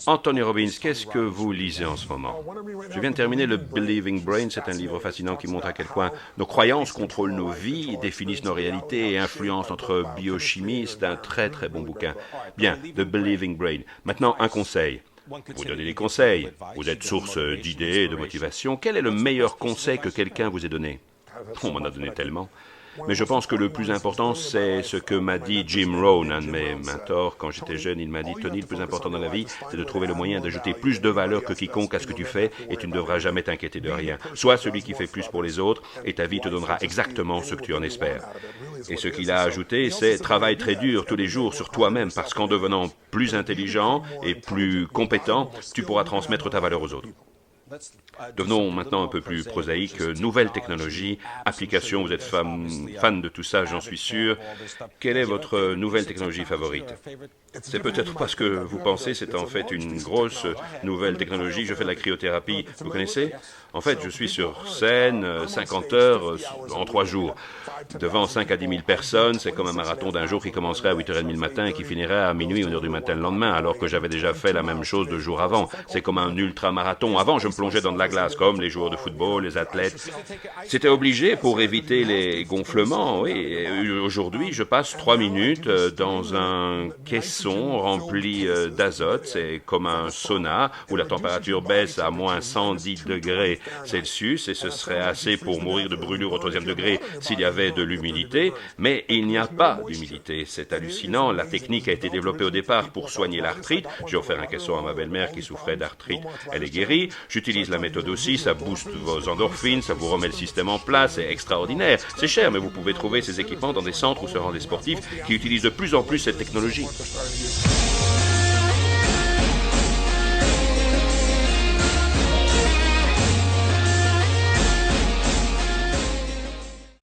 Anthony Robbins, qu'est-ce que vous lisez en ce moment? Je viens de terminer le Believing Brain. C'est un livre fascinant qui montre à quel point nos croyances contrôlent nos vies, définissent nos réalités et influencent notre biochimie. C'est un très très bon bouquin. Bien, The Believing Brain. Maintenant, un conseil. Vous donnez des conseils. Vous êtes source d'idées et de motivation. Quel est le meilleur conseil que quelqu'un vous ait donné? On m'en a donné tellement. Mais je pense que le plus important, c'est ce que m'a dit Jim Rohn, un de mes mentors. Quand j'étais jeune, il m'a dit, Tony, le plus important dans la vie, c'est de trouver le moyen d'ajouter plus de valeur que quiconque à ce que tu fais, et tu ne devras jamais t'inquiéter de rien. Sois celui qui fait plus pour les autres, et ta vie te donnera exactement ce que tu en espères. Et ce qu'il a ajouté, c'est travaille très dur tous les jours sur toi-même, parce qu'en devenant plus intelligent et plus compétent, tu pourras transmettre ta valeur aux autres. Devenons maintenant un peu plus prosaïques. Nouvelles technologies, applications, vous êtes fan de tout ça, j'en suis sûr. Quelle est votre nouvelle technologie favorite? C'est peut-être pas ce que vous pensez, c'est en fait une grosse nouvelle technologie. Je fais de la cryothérapie, vous connaissez? En fait, je suis sur scène, 50 heures en 3 jours. Devant 5 à 10 000 personnes, c'est comme un marathon d'un jour qui commencerait à 8h30 le matin et qui finirait à minuit, 1h du matin le lendemain, alors que j'avais déjà fait la même chose 2 jours avant. C'est comme un ultra-marathon. Avant, je me plongeais dans de la glace, comme les joueurs de football, les athlètes. C'était obligé pour éviter les gonflements, oui. Et aujourd'hui, je passe 3 minutes dans un caisson rempli d'azote. C'est comme un sauna où la température baisse à moins 110 degrés Celsius et ce serait assez pour mourir de brûlure au 3e degré s'il y avait de l'humidité, mais il n'y a pas d'humidité. C'est hallucinant. La technique a été développée au départ pour soigner l'arthrite. J'ai offert un caisson à ma belle-mère qui souffrait d'arthrite. Elle est guérie. J'utilise la méthode aussi. Ça booste vos endorphines, ça vous remet le système en place. C'est extraordinaire. C'est cher, mais vous pouvez trouver ces équipements dans des centres où se rendent des sportifs qui utilisent de plus en plus cette technologie.